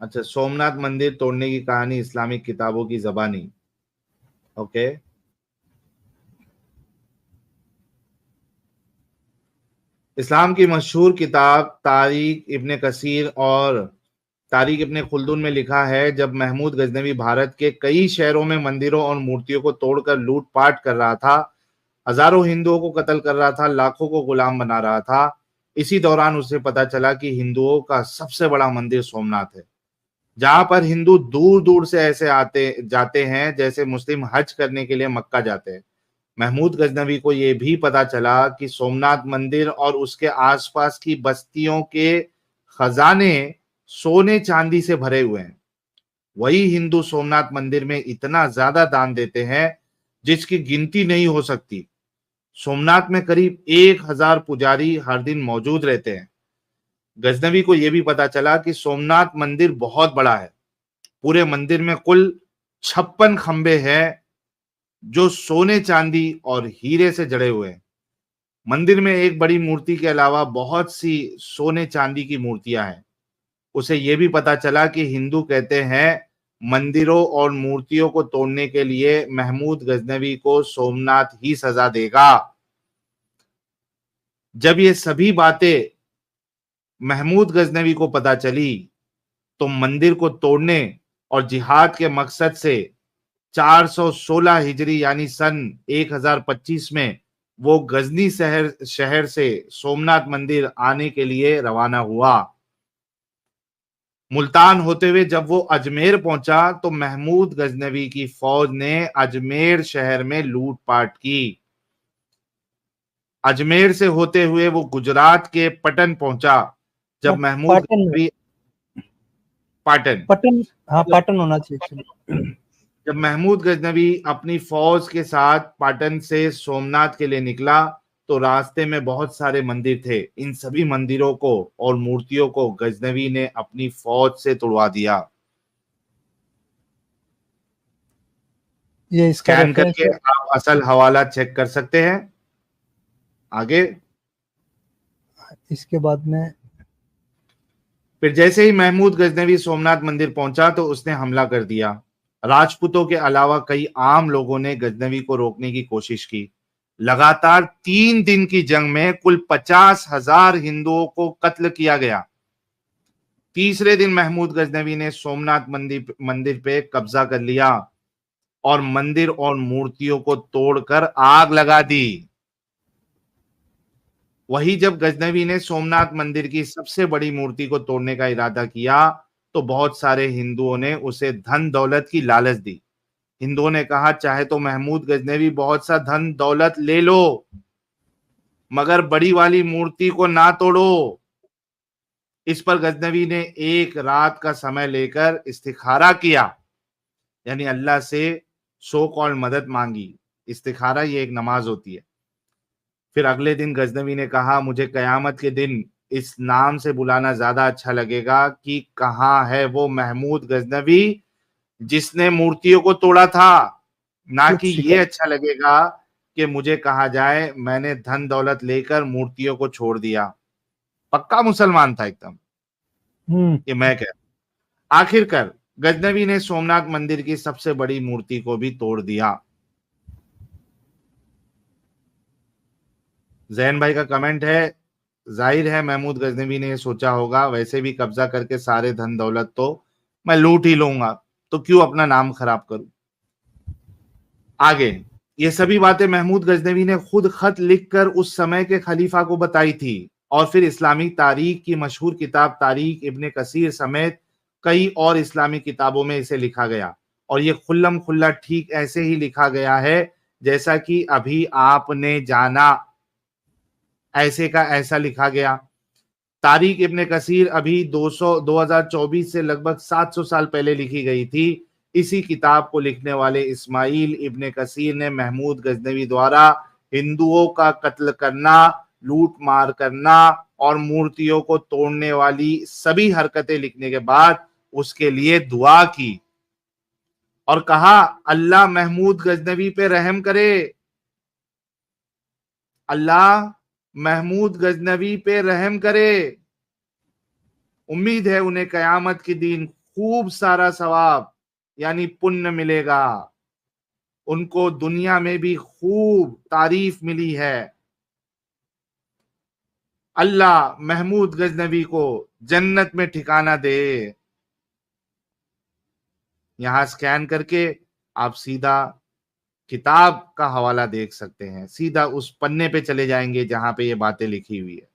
अच्छा, सोमनाथ मंदिर तोड़ने की कहानी इस्लामिक किताबों की ज़बानी। ओके। इस्लाम की मशहूर किताब तारीख इब्ने खुल्दून में लिखा है, जब महमूद गजनवी भारत के कई शहरों में मंदिरों और मूर्तियों को तोड़कर लूटपाट कर रहा था, हजारों हिंदुओं को कत्ल कर रहा था, लाखों को गुलाम बना रहा था, इसी दौरान उसे पता चला कि हिंदुओं का सबसे बड़ा मंदिर सोमनाथ है, जहां पर हिंदू दूर दूर से ऐसे आते जाते हैं जैसे मुस्लिम हज करने के लिए मक्का जाते हैं। महमूद गजनवी को यह भी पता चला कि सोमनाथ मंदिर और उसके आसपास की बस्तियों के खजाने सोने चांदी से भरे हुए हैं। वही हिंदू सोमनाथ मंदिर में इतना ज्यादा दान देते हैं जिसकी गिनती नहीं हो सकती। सोमनाथ में करीब 1,000 पुजारी हर दिन मौजूद रहते हैं। गजनवी को यह भी पता चला कि सोमनाथ मंदिर बहुत बड़ा है। पूरे मंदिर में कुल 56 खंबे हैं जो सोने चांदी और हीरे से जड़े हुए हैं। मंदिर में एक बड़ी मूर्ति के अलावा बहुत सी सोने चांदी की मूर्तियां हैं। उसे यह भी पता चला कि हिंदू कहते हैं मंदिरों और मूर्तियों को तोड़ने के लिए महमूद गजनवी को सोमनाथ ही सजा देगा। जब ये सभी बातें महमूद गजनवी को पता चली तो मंदिर को तोड़ने और जिहाद के मकसद से 416 हिजरी यानी सन 1025 में वो गजनी शहर से सोमनाथ मंदिर आने के लिए रवाना हुआ। मुल्तान होते हुए जब वो अजमेर पहुंचा तो महमूद गजनवी की फौज ने अजमेर शहर में लूटपाट की। अजमेर से होते हुए वो गुजरात के पटन पहुंचा। जब महमूद पाटन गजनवी पाटन पटन हाँ पाटन होना चाहिए एक्चुअली। जब महमूद गजनवी अपनी फौज के साथ पाटन से सोमनाथ के लिए निकला तो रास्ते में बहुत सारे मंदिर थे। इन सभी मंदिरों को और मूर्तियों को गजनवी ने अपनी फौज से तुड़वा दिया। ये इसका स्कैन रेफरेंस करके है। आप असल हवाला चेक कर सकते हैं। आगे इसके बाद में फिर जैसे ही महमूद गजनवी सोमनाथ मंदिर पहुंचा तो उसने हमला कर दिया। राजपूतों के अलावा कई आम लोगों ने गजनवी को रोकने की कोशिश की। लगातार 3 दिन की जंग में कुल 50,000 हिंदुओं को कत्ल किया गया। तीसरे दिन महमूद गजनवी ने सोमनाथ मंदिर पे कब्जा कर लिया और मंदिर और मूर्तियों को तोड़कर आग लगा दी। वही जब गजनवी ने सोमनाथ मंदिर की सबसे बड़ी मूर्ति को तोड़ने का इरादा किया तो बहुत सारे हिंदुओं ने उसे धन दौलत की लालच दी। हिंदुओं ने कहा चाहे तो महमूद गजनवी बहुत सा धन दौलत ले लो मगर बड़ी वाली मूर्ति को ना तोड़ो। इस पर गजनवी ने एक रात का समय लेकर इस्तिखारा किया, यानी अल्लाह से सो कॉल मदद मांगी। इस्तिखारा ये एक नमाज होती है। फिर अगले दिन गजनवी ने कहा मुझे कयामत के दिन इस नाम से बुलाना ज्यादा अच्छा लगेगा कि कहाँ है वो महमूद गजनवी जिसने मूर्तियों को तोड़ा था, ना युग कि ये शिखर। अच्छा लगेगा कि मुझे कहा जाए मैंने धन दौलत लेकर मूर्तियों को छोड़ दिया। पक्का मुसलमान था एकदम, ये मैं कह। आखिरकार गजनवी ने सोमनाथ मंदिर की सबसे बड़ी मूर्ति को भी तोड़ दिया। जैन भाई का कमेंट है, जाहिर है महमूद गजनवी ने सोचा होगा वैसे भी कब्जा करके सारे धन दौलत तो मैं लूट ही लूंगा, तो क्यों अपना नाम खराब करूं। आगे ये सभी बातें महमूद गजनवी ने खुद खत लिखकर उस समय के खलीफा को बताई थी और फिर इस्लामी तारीख की मशहूर किताब तारीख इब्ने कसीर समेत कई और इस्लामी किताबों में इसे लिखा गया। और ये खुल्लम खुल्ला ठीक ऐसे ही लिखा गया है जैसा कि अभी आपने जाना, ऐसे का ऐसा लिखा गया। तारीख इब्ने कसीर अभी 2024 से लगभग 700 साल पहले लिखी गई थी। इसी किताब को लिखने वाले इस्माइल इब्ने कसीर ने महमूद गजनवी द्वारा हिंदुओं का कत्ल करना, लूट मार करना और मूर्तियों को तोड़ने वाली सभी हरकतें लिखने के बाद उसके लिए दुआ की और कहा अल्लाह महमूद गजनवी पे रहम करे, अल्लाह महमूद गजनवी पे रहम करे। उम्मीद है उन्हें कयामत के दिन खूब सारा सवाब यानी पुण्य मिलेगा, उनको दुनिया में भी खूब तारीफ मिली है। अल्लाह महमूद गजनवी को जन्नत में ठिकाना दे। यहां स्कैन करके आप सीधा किताब का हवाला देख सकते हैं, सीधा उस पन्ने पे चले जाएंगे जहां पे ये बातें लिखी हुई है।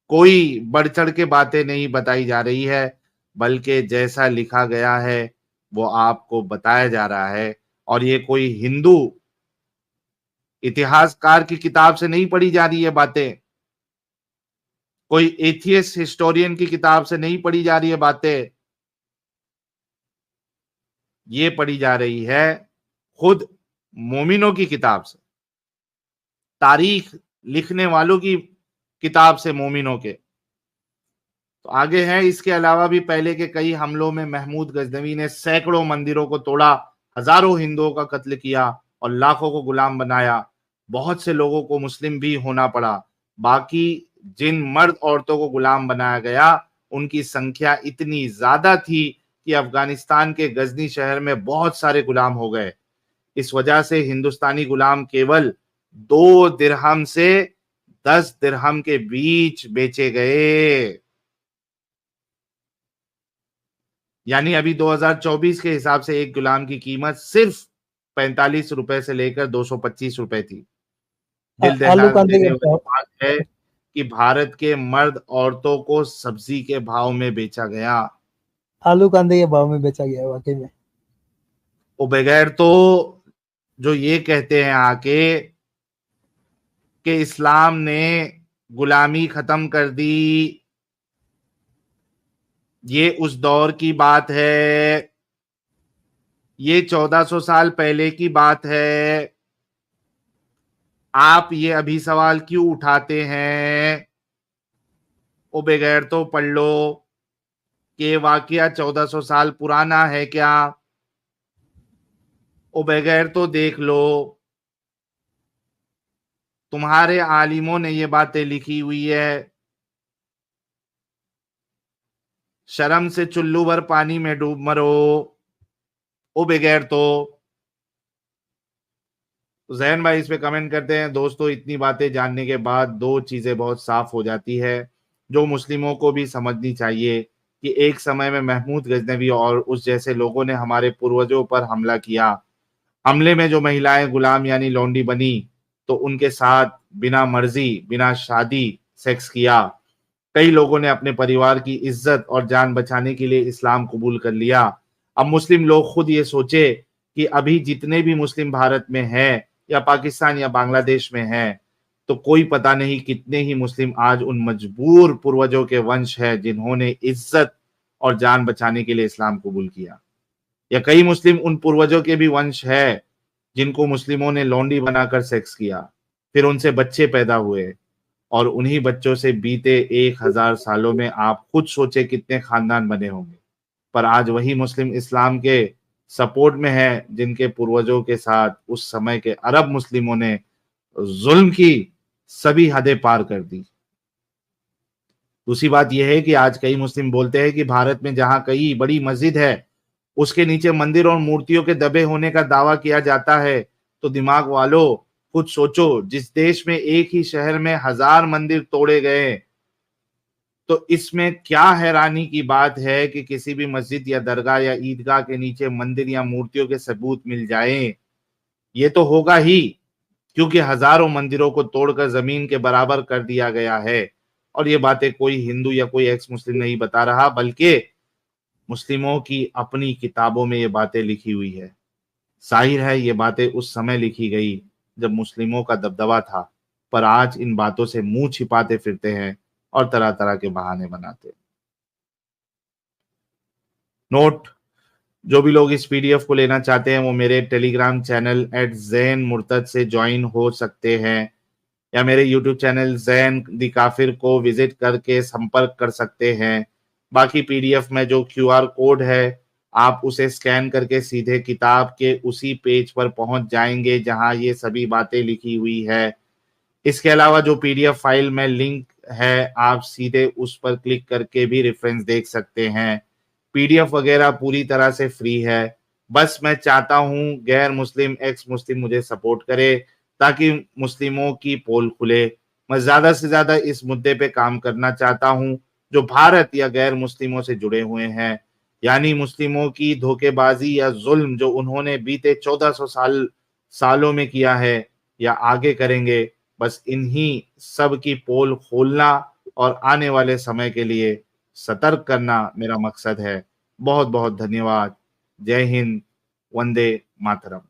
कोई बढ़ चढ़ के बातें नहीं बताई जा रही है, बल्कि जैसा लिखा गया है वो आपको बताया जा रहा है। और ये कोई हिंदू इतिहासकार की किताब से नहीं पढ़ी जा रही है बातें, कोई एथियस्ट हिस्टोरियन की किताब से नहीं पढ़ी जा रही है बातें, ये पढ़ी जा रही है खुद मोमिनों की किताब से, तारीख लिखने वालों की किताब से, मोमिनों के। तो आगे है, इसके अलावा भी पहले के कई हमलों में महमूद गजनवी ने सैकड़ों मंदिरों को तोड़ा, हजारों हिंदुओं का कत्ल किया और लाखों को गुलाम बनाया। बहुत से लोगों को मुस्लिम भी होना पड़ा। बाकी जिन मर्द औरतों को गुलाम बनाया गया उनकी संख्या इतनी ज्यादा थी कि अफगानिस्तान के गजनी शहर में बहुत सारे गुलाम हो गए। इस वजह से हिंदुस्तानी गुलाम केवल 2 दिरहम से 10 दिरहम के बीच बेचे गए। यानी अभी 2024 के हिसाब से एक गुलाम की कीमत सिर्फ 45 रुपए से लेकर 225 रुपए थी। दिल आलू दहला कांदे देने के वाली बात है कि भारत के मर्द औरतों को सब्जी के भाव में बेचा गया। आलू कांदे के भाव में बेचा गया वाकई में। वो बगैर तो जो ये कहते हैं आके कि इस्लाम ने गुलामी खत्म कर दी, ये उस दौर की बात है, ये 1400 साल पहले की बात है। आप ये अभी सवाल क्यों उठाते हैं? वो बगैर तो पढ़ लो कि वाकया 1400 साल पुराना है क्या? वो बगैर तो देख लो, तुम्हारे आलिमों ने ये बातें लिखी हुई है। शर्म से चुल्लू भर पानी में डूब मरो। वो बगैर तो जैन भाई इस पे कमेंट करते हैं, दोस्तों इतनी बातें जानने के बाद दो चीजें बहुत साफ हो जाती है जो मुस्लिमों को भी समझनी चाहिए कि एक समय में महमूद गजनवी और उस जैसे लोगों ने हमारे पूर्वजों पर हमला किया। हमले में जो महिलाएं गुलाम यानी लौंडी बनी तो उनके साथ बिना मर्जी बिना शादी सेक्स किया। कई लोगों ने अपने परिवार की इज्जत और जान बचाने के लिए इस्लाम कबूल कर लिया। अब मुस्लिम लोग खुद ये सोचे कि अभी जितने भी मुस्लिम भारत में हैं या पाकिस्तान या बांग्लादेश में हैं, तो कोई पता नहीं कितने ही मुस्लिम आज उन मजबूर पूर्वजों के वंश है जिन्होंने इज्जत और जान बचाने के लिए इस्लाम कबूल किया। या कई मुस्लिम उन पूर्वजों के भी वंश है जिनको मुस्लिमों ने लौंडी बनाकर सेक्स किया, फिर उनसे बच्चे पैदा हुए और उन्हीं बच्चों से बीते 1000 सालों में आप खुद सोचे कितने खानदान बने होंगे। पर आज वही मुस्लिम इस्लाम के सपोर्ट में है जिनके पूर्वजों के साथ उस समय के अरब मुस्लिमों ने जुल्म की सभी हदें पार कर दी। दूसरी बात यह है कि आज कई मुस्लिम बोलते हैं कि भारत में जहां कई बड़ी मस्जिद है उसके नीचे मंदिर और मूर्तियों के दबे होने का दावा किया जाता है। तो दिमाग वालों खुद सोचो, जिस देश में एक ही शहर में 1000 मंदिर तोड़े गए, तो इसमें क्या हैरानी की बात है कि किसी भी मस्जिद या दरगाह या ईदगाह के नीचे मंदिर या मूर्तियों के सबूत मिल जाएं। ये तो होगा ही, क्योंकि हजारों मंदिरों को तोड़कर जमीन के बराबर कर दिया गया है। और ये बातें कोई हिंदू या कोई एक्स मुस्लिम नहीं बता रहा, बल्कि मुस्लिमों की अपनी किताबों में ये बातें लिखी हुई है। जाहिर है ये बातें उस समय लिखी गई जब मुस्लिमों का दबदबा था, पर आज इन बातों से मुंह छिपाते फिरते हैं और तरह तरह के बहाने बनाते हैं। नोट, जो भी लोग इस पीडीएफ को लेना चाहते हैं वो मेरे टेलीग्राम चैनल @ज़ैन_मुर्तद से ज्वाइन हो सकते हैं या मेरे यूट्यूब चैनल ज़ैन द काफिर को विजिट करके संपर्क कर सकते हैं। बाकी पीडीएफ में जो क्यूआर कोड है आप उसे स्कैन करके सीधे किताब के उसी पेज पर पहुंच जाएंगे जहां ये सभी बातें लिखी हुई है। इसके अलावा जो पीडीएफ फाइल में लिंक है, आप सीधे उस पर क्लिक करके भी रेफरेंस देख सकते हैं। पीडीएफ वगैरह पूरी तरह से फ्री है। बस मैं चाहता हूं गैर मुस्लिम, एक्स मुस्लिम मुझे सपोर्ट करे ताकि मुस्लिमों की पोल खुले। मैं ज्यादा से ज्यादा इस मुद्दे पे काम करना चाहता हूं जो भारत या गैर मुस्लिमों से जुड़े हुए हैं, यानी मुस्लिमों की धोखेबाजी या जुल्म जो उन्होंने बीते 1400 सालों में किया है या आगे करेंगे, बस इन्हीं सब की पोल खोलना और आने वाले समय के लिए सतर्क करना मेरा मकसद है। बहुत बहुत धन्यवाद। जय हिंद। वंदे मातरम।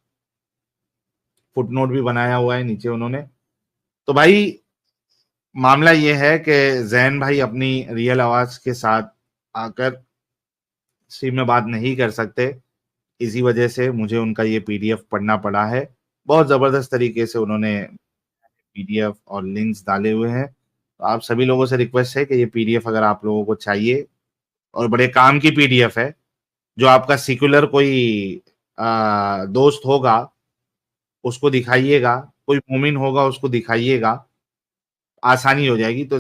फुटनोट भी बनाया हुआ है नीचे उन्होंने। तो भाई मामला ये है कि जैन भाई अपनी रियल आवाज के साथ आकर स्ट्रीम में बात नहीं कर सकते, इसी वजह से मुझे उनका ये पीडीएफ पढ़ना पड़ा है। बहुत जबरदस्त तरीके से उन्होंने पीडीएफ और लिंक्स डाले हुए हैं। तो आप सभी लोगों से रिक्वेस्ट है कि ये पीडीएफ अगर आप लोगों को चाहिए, और बड़े काम की पीडीएफ है, जो आपका सेक्युलर कोई दोस्त होगा उसको दिखाइएगा, कोई मोमिन होगा उसको दिखाइएगा, आसानी हो जाएगी। तो